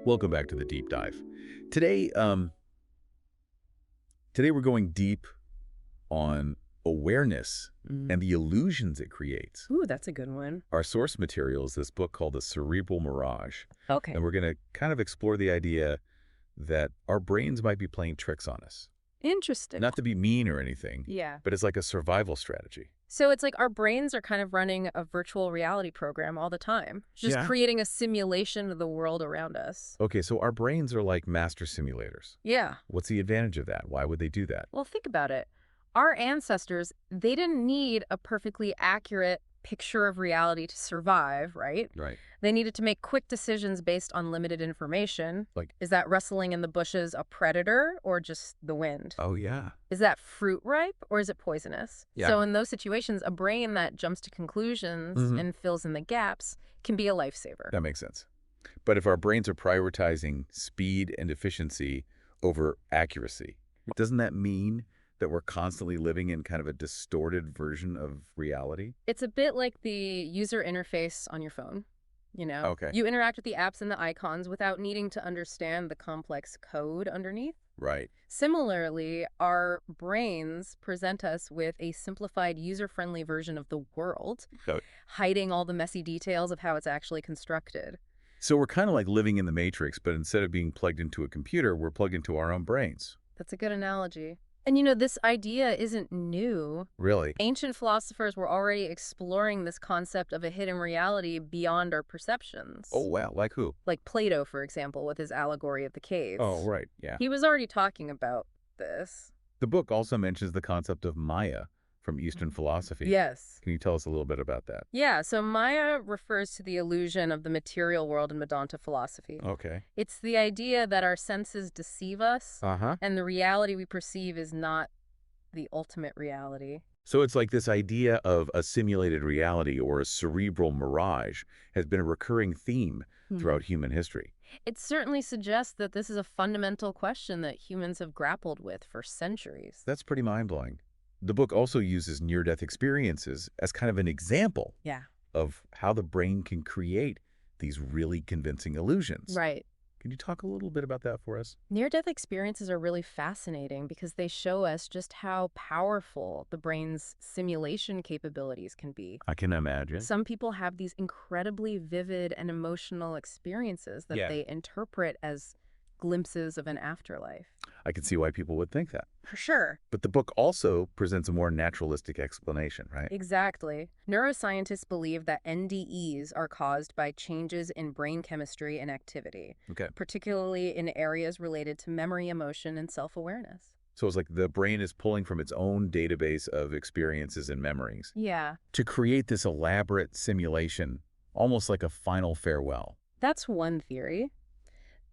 Welcome back to the deep dive. Today, today we're going deep on awareness Mm. and the illusions it creates. Ooh, that's a good one. Our source material is this book called The Cerebral Mirage, Okay. and we're going to kind of explore the idea that our brains might be playing tricks on us. Interesting. Not to be mean or anything, Yeah. but it's like a survival strategy. So it's like our brains are kind of running a virtual reality program all the time, just Yeah. creating a simulation of the world around us. Okay, so our brains are like master simulators. Yeah. What's the advantage of that? Why would they do that? Well, think about it. Our ancestors, they didn't need a perfectly accurate picture of reality to survive, right? Right. They needed to make quick decisions based on limited information. Like, Is that rustling in the bushes a predator or just the wind? oh yeah. Is that fruit ripe or is it poisonous? Yeah. So in those situations, a brain that jumps to conclusions Mhm. and fills in the gaps can be a lifesaver. That makes sense. But if our brains are prioritizing speed and efficiency over accuracy, doesn't that mean that we're constantly living in kind of a distorted version of reality? It's a bit like the user interface on your phone. You know, Okay. you interact with the apps and the icons without needing to understand the complex code underneath. Right. Similarly, our brains present us with a simplified, user-friendly version of the world, So, hiding all the messy details of how it's actually constructed. so we're kind of like living in the Matrix, but instead of being plugged into a computer, we're plugged into our own brains. That's a good analogy. And you know, this idea isn't new. Really? Ancient philosophers were already exploring this concept of a hidden reality beyond our perceptions. Oh, wow. Like who? Like Plato, for example, with his allegory of the caves. Oh, right. Yeah. He was already talking about this. The book also mentions the concept of Maya from Eastern philosophy. Yes. Can you tell us a little bit about that? Yeah, so Maya refers to the illusion of the material world in Vedanta philosophy. Okay. It's the idea that our senses deceive us, Uh-huh. and the reality we perceive is not the ultimate reality. So it's like this idea of a simulated reality or a cerebral mirage has been a recurring theme throughout human history. It certainly suggests that this is a fundamental question that humans have grappled with for centuries. That's pretty mind-blowing. The book also uses near-death experiences as kind of an example Yeah. of how the brain can create these really convincing illusions. Right. Can you talk a little bit about that for us? Near-death experiences are really fascinating because they show us just how powerful the brain's simulation capabilities can be. I can imagine. Some people have these incredibly vivid and emotional experiences that Yeah. they interpret as glimpses of an afterlife. I can see why people would think that. For sure. But the book also presents a more naturalistic explanation, right? Exactly. Neuroscientists believe that NDEs are caused by changes in brain chemistry and activity, Okay. particularly in areas related to memory, emotion, and self-awareness. So it's like the brain is pulling from its own database of experiences and memories Yeah, to create this elaborate simulation, almost like a final farewell. that's one theory.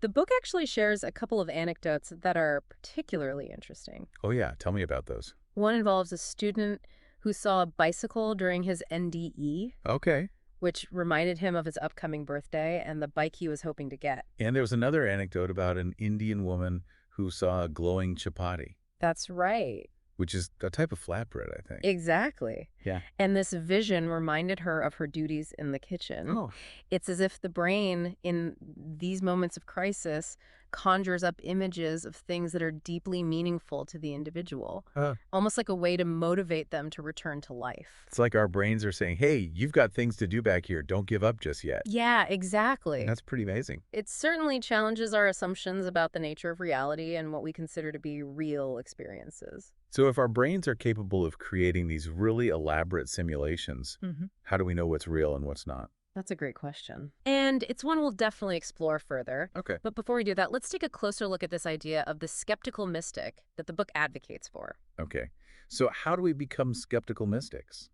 The book actually shares a couple of anecdotes that are particularly interesting. Oh yeah, tell me about those. One involves a student who saw a bicycle during his NDE, Okay. which reminded him of his upcoming birthday and the bike he was hoping to get. And there was another anecdote about an Indian woman who saw a glowing chapati, That's right. which is a type of flatbread, I think. Exactly. Yeah. And this vision reminded her of her duties in the kitchen. Oh, It's as if the brain, in these moments of crisis, conjures up images of things that are deeply meaningful to the individual, almost like a way to motivate them to return to life. it's like our brains are saying, hey, you've got things to do back here. Don't give up just yet. Yeah, exactly. That's pretty amazing. It certainly challenges our assumptions about the nature of reality and what we consider to be real experiences. So if our brains are capable of creating these really elaborate simulations, how do we know what's real and what's not? That's a great question. And it's one we'll definitely explore further. Okay. But before we do that, let's take a closer look at this idea of the skeptical mystic that the book advocates for. Okay. So how do we become skeptical mystics?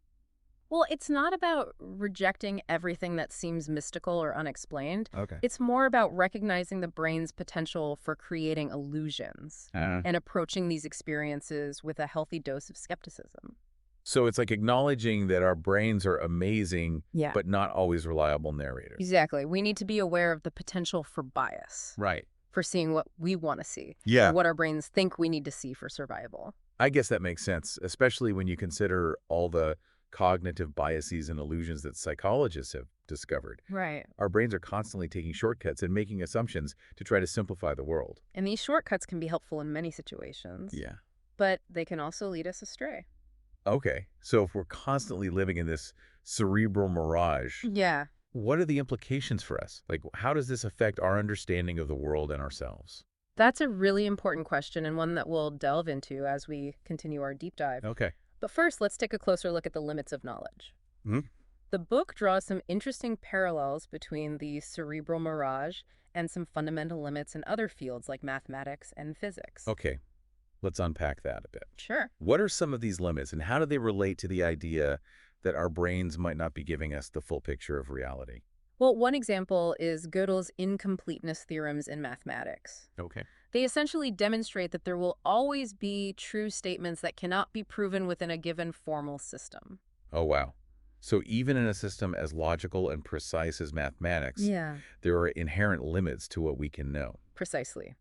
Well, it's not about rejecting everything that seems mystical or unexplained. Okay. It's more about recognizing the brain's potential for creating illusions and approaching these experiences with a healthy dose of skepticism. So it's like acknowledging that our brains are amazing, Yeah. but not always reliable narrators. Exactly. We need to be aware of the potential for bias, Right. for seeing what we want to see, Yeah. or what our brains think we need to see for survival. I guess that makes sense, especially when you consider all the cognitive biases and illusions that psychologists have discovered. Right. Our brains are constantly taking shortcuts and making assumptions to try to simplify the world. And these shortcuts can be helpful in many situations, Yeah. but they can also lead us astray. Okay, so if we're constantly living in this cerebral mirage, Yeah. what are the implications for us? Like, how does this affect our understanding of the world and ourselves? That's a really important question and one that we'll delve into as we continue our deep dive. Okay. But first, let's take a closer look at the limits of knowledge. Hmm. The book draws some interesting parallels between the cerebral mirage and some fundamental limits in other fields like mathematics and physics. Okay, let's unpack that a bit. Sure. What are some of these limits, and how do they relate to the idea that our brains might not be giving us the full picture of reality? Well, one example is Gödel's incompleteness theorems in mathematics. Okay. They essentially demonstrate that there will always be true statements that cannot be proven within a given formal system. Oh, wow. So even in a system as logical and precise as mathematics, Yeah. there are inherent limits to what we can know. Precisely.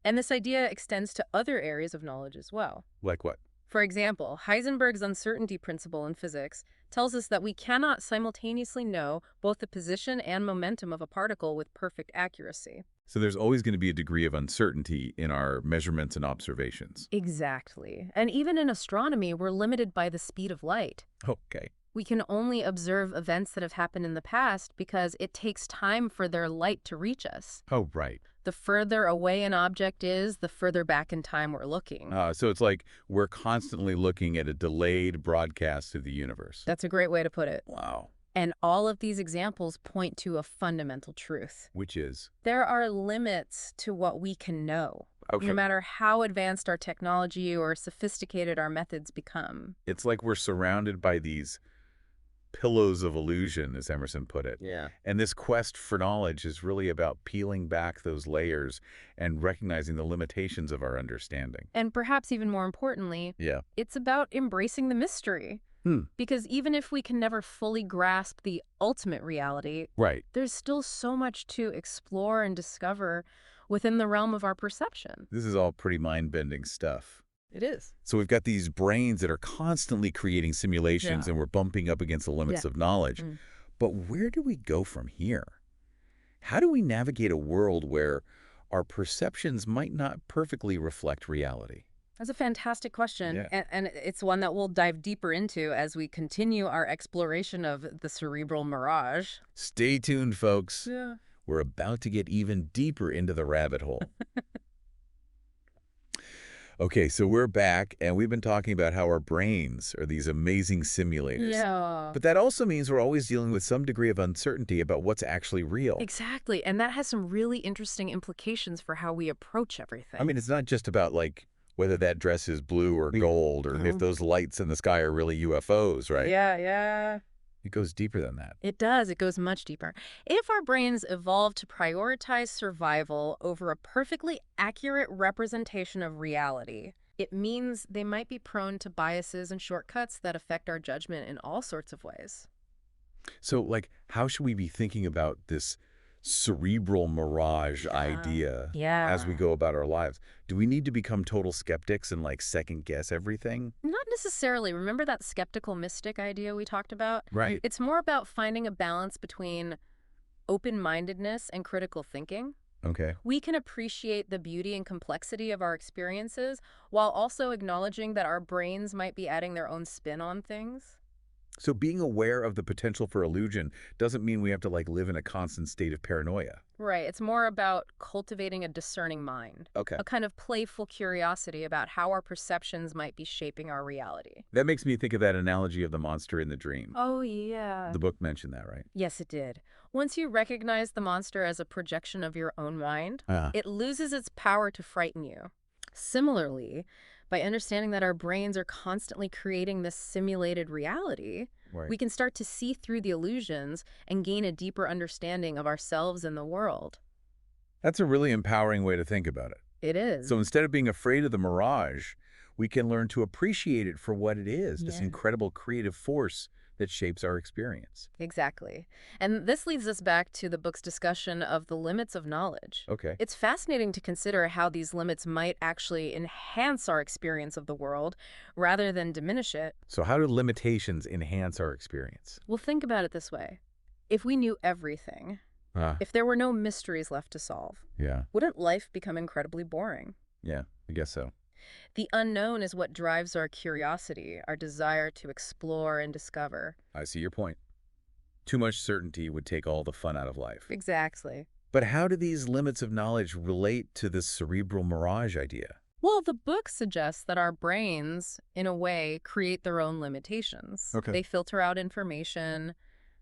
And this idea extends to other areas of knowledge as well. Like what? For example, Heisenberg's uncertainty principle in physics tells us that we cannot simultaneously know both the position and momentum of a particle with perfect accuracy. So there's always going to be a degree of uncertainty in our measurements and observations. Exactly. And even in astronomy, we're limited by the speed of light. Okay. We can only observe events that have happened in the past because it takes time for their light to reach us. Oh, right. The further away an object is, the further back in time we're looking. So it's like we're constantly looking at a delayed broadcast of the universe. That's a great way to put it. Wow. And all of these examples point to a fundamental truth. Which is? There are limits to what we can know, Okay. no matter how advanced our technology or sophisticated our methods become. It's like we're surrounded by these pillows of illusion, as Emerson put it. Yeah. And this quest for knowledge is really about peeling back those layers and recognizing the limitations of our understanding. And perhaps even more importantly, Yeah. it's about embracing the mystery. Because even if we can never fully grasp the ultimate reality, Right. there's still so much to explore and discover within the realm of our perception. This is all pretty mind-bending stuff. It is. So we've got these brains that are constantly creating simulations, Yeah. and we're bumping up against the limits of knowledge. But where do we go from here? How do we navigate a world where our perceptions might not perfectly reflect reality? That's a fantastic question, Yeah. and it's one that we'll dive deeper into as we continue our exploration of the cerebral mirage. Stay tuned, folks. Yeah. We're about to get even deeper into the rabbit hole. Okay, so we're back, and we've been talking about how our brains are these amazing simulators. Yeah. But that also means we're always dealing with some degree of uncertainty about what's actually real. Exactly, and that has some really interesting implications for how we approach everything. I mean, it's not just about, like, whether that dress is blue or gold, or if those lights in the sky are really UFOs, right? Yeah. It goes deeper than that. It does. It goes much deeper. If our brains evolved to prioritize survival over a perfectly accurate representation of reality, it means they might be prone to biases and shortcuts that affect our judgment in all sorts of ways. So, like, how should we be thinking about this cerebral mirage idea as we go about our lives? Do we need to become total skeptics and, like, second-guess everything? Not necessarily. Remember that skeptical mystic idea we talked about? Right. It's more about finding a balance between open-mindedness and critical thinking. Okay. We can appreciate the beauty and complexity of our experiences while also acknowledging that our brains might be adding their own spin on things. So being aware of the potential for illusion doesn't mean we have to, like, live in a constant state of paranoia. Right. It's more about cultivating a discerning mind. Okay. A kind of playful curiosity about how our perceptions might be shaping our reality. That makes me think of that analogy of the monster in the dream. Oh, yeah. The book mentioned that, right? Yes, it did. Once you recognize the monster as a projection of your own mind, it loses its power to frighten you. Similarly, by understanding that our brains are constantly creating this simulated reality, we can start to see through the illusions and gain a deeper understanding of ourselves and the world. That's a really empowering way to think about it. It is. So instead of being afraid of the mirage, we can learn to appreciate it for what it is, this Yeah. incredible creative force that shapes our experience. Exactly. And this leads us back to the book's discussion of the limits of knowledge. Okay. It's fascinating to consider how these limits might actually enhance our experience of the world rather than diminish it. So how do limitations enhance our experience? Well, think about it this way. If we knew everything, Ah, if there were no mysteries left to solve, yeah. wouldn't life become incredibly boring? Yeah, I guess so. The unknown is what drives our curiosity, our desire to explore and discover. I see your point. Too much certainty would take all the fun out of life. Exactly. But how do these limits of knowledge relate to this cerebral mirage idea? Well, the book suggests that our brains, in a way, create their own limitations. Okay. They filter out information,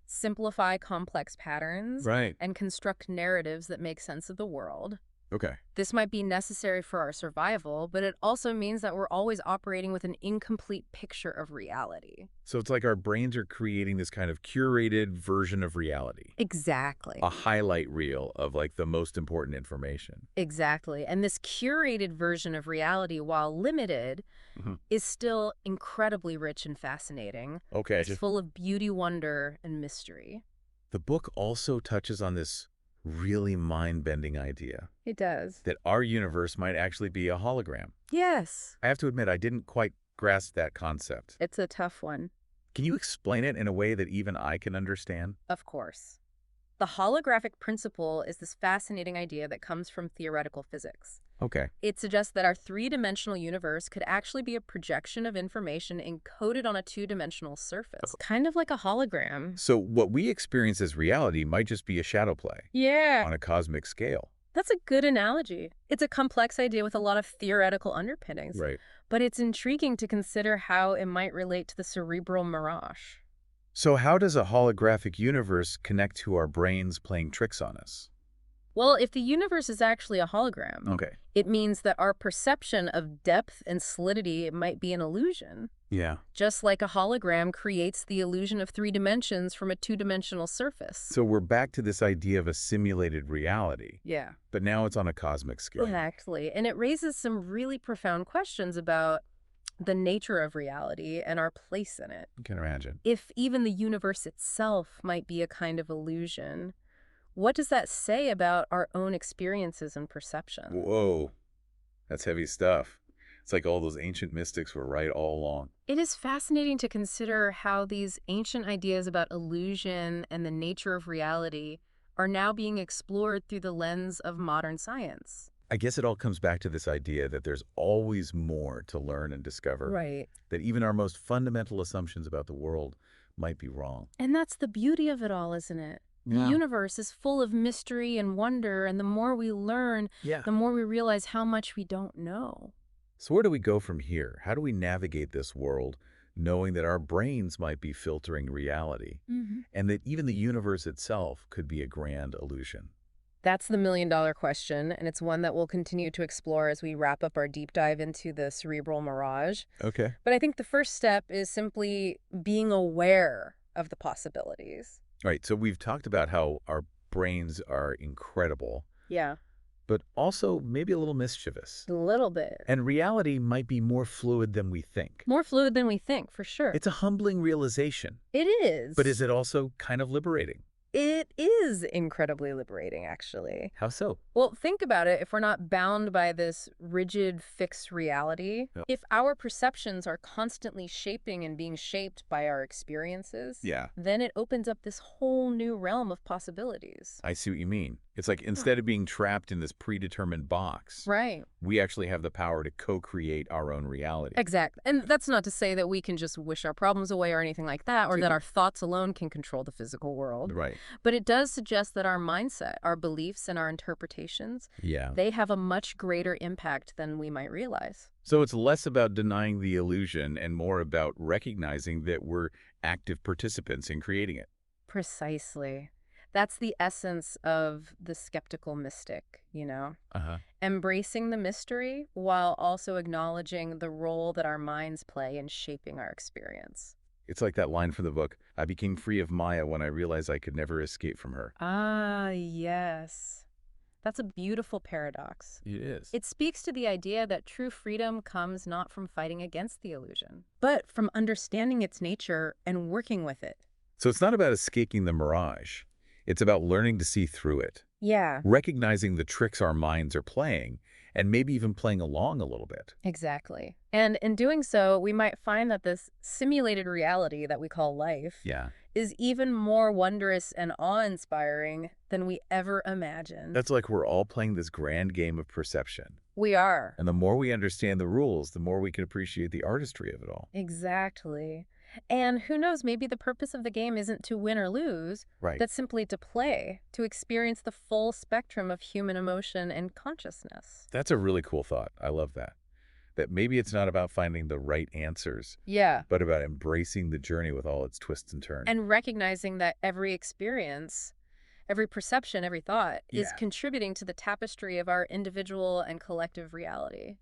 simplify complex patterns, Right. and construct narratives that make sense of the world. Okay. This might be necessary for our survival, but it also means that we're always operating with an incomplete picture of reality. So it's like our brains are creating this kind of curated version of reality. Exactly. A highlight reel of like the most important information. Exactly. And this curated version of reality, while limited, is still incredibly rich and fascinating. Okay. It's full of beauty, wonder, and mystery. The book also touches on this really mind-bending idea It does. that our universe might actually be a hologram. Yes. I have to admit, I didn't quite grasp that concept. It's a tough one. Can you explain it in a way that even I can understand? Of course. The holographic principle is this fascinating idea that comes from theoretical physics. Okay. It suggests that our three-dimensional universe could actually be a projection of information encoded on a two-dimensional surface, kind of like a hologram. So what we experience as reality might just be a shadow play Yeah, on a cosmic scale. that's a good analogy. It's a complex idea with a lot of theoretical underpinnings, Right. but it's intriguing to consider how it might relate to the cerebral mirage. So how does a holographic universe connect to our brains playing tricks on us? Well, if the universe is actually a hologram, Okay. it means that our perception of depth and solidity might be an illusion. Yeah. Just like a hologram creates the illusion of three dimensions from a two-dimensional surface. So we're back to this idea of a simulated reality, Yeah. but now it's on a cosmic scale. Exactly. And it raises some really profound questions about the nature of reality and our place in it. I can imagine. If even the universe itself might be a kind of illusion, what does that say about our own experiences and perception? Whoa. That's heavy stuff. It's like all those ancient mystics were right all along. It is fascinating to consider how these ancient ideas about illusion and the nature of reality are now being explored through the lens of modern science. I guess it all comes back to this idea that there's always more to learn and discover. Right. That even our most fundamental assumptions about the world might be wrong. And that's the beauty of it all, isn't it? The universe is full of mystery and wonder, and the more we learn, Yeah. the more we realize how much we don't know. So where do we go from here? How do we navigate this world knowing that our brains might be filtering reality and that even the universe itself could be a grand illusion? That's the million-dollar question, and it's one that we'll continue to explore as we wrap up our deep dive into the cerebral mirage. Okay. But I think the first step is simply being aware of the possibilities. All right. So we've talked about how our brains are incredible, Yeah, but also maybe a little mischievous. a little bit. And reality might be more fluid than we think. More fluid than we think, for sure. It's a humbling realization, It is. but is it also kind of liberating? It is incredibly liberating, actually. How so? Well, think about it. If we're not bound by this rigid, fixed reality, Yep. if our perceptions are constantly shaping and being shaped by our experiences, Yeah. then it opens up this whole new realm of possibilities. I see what you mean. It's like instead of being trapped in this predetermined box, Right. we actually have the power to co-create our own reality. Exactly. And that's not to say that we can just wish our problems away or anything like that, or that our thoughts alone can control the physical world. Right. But it does suggest that our mindset, our beliefs, and our interpretations, Yeah. they have a much greater impact than we might realize. So it's less about denying the illusion and more about recognizing that we're active participants in creating it. Precisely. That's the essence of the skeptical mystic, you know? Uh-huh. Embracing the mystery while also acknowledging the role that our minds play in shaping our experience. It's like that line from the book, I became free of Maya when I realized I could never escape from her. Ah, yes. That's a beautiful paradox. It is. It speaks to the idea that true freedom comes not from fighting against the illusion, but from understanding its nature and working with it. So it's not about escaping the mirage. It's about learning to see through it, Yeah, recognizing the tricks our minds are playing, and maybe even playing along a little bit. exactly. And in doing so, we might find that this simulated reality that we call life Yeah. is even more wondrous and awe-inspiring than we ever imagined. That's like we're all playing this grand game of perception. We are. And the more we understand the rules, the more we can appreciate the artistry of it all. Exactly. And who knows, maybe the purpose of the game isn't to win or lose, Right. but simply to play, to experience the full spectrum of human emotion and consciousness. That's a really cool thought. I love that. That maybe it's not about finding the right answers, Yeah. but about embracing the journey with all its twists and turns. And recognizing that every experience, every perception, every thought is Yeah. contributing to the tapestry of our individual and collective reality.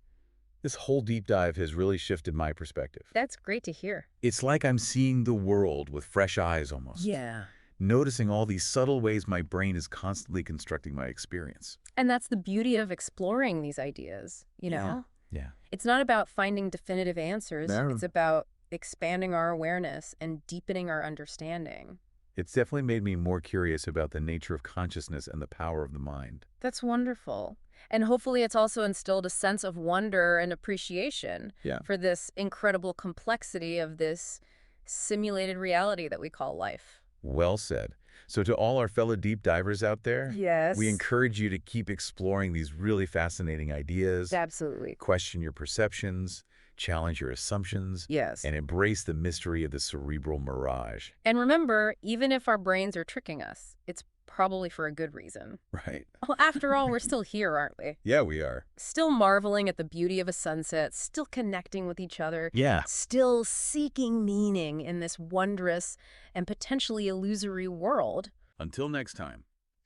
This whole deep dive has really shifted my perspective. That's great to hear. It's like I'm seeing the world with fresh eyes almost. Yeah. Noticing all these subtle ways my brain is constantly constructing my experience. And that's the beauty of exploring these ideas, you know? Yeah. It's not about finding definitive answers. No. It's about expanding our awareness and deepening our understanding. It's definitely made me more curious about the nature of consciousness and the power of the mind. That's wonderful. And hopefully it's also instilled a sense of wonder and appreciation Yeah. for this incredible complexity of this simulated reality that we call life. Well said. So to all our fellow deep divers out there, Yes. we encourage you to keep exploring these really fascinating ideas, Absolutely. question your perceptions, challenge your assumptions, Yes. and embrace the mystery of the cerebral mirage. And remember, even if our brains are tricking us, it's probably for a good reason. Right. Well, after all, we're still here, aren't we? Yeah, we are. Still marveling at the beauty of a sunset, still connecting with each other, Yeah. still seeking meaning in this wondrous and potentially illusory world. Until next time,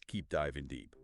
keep diving deep.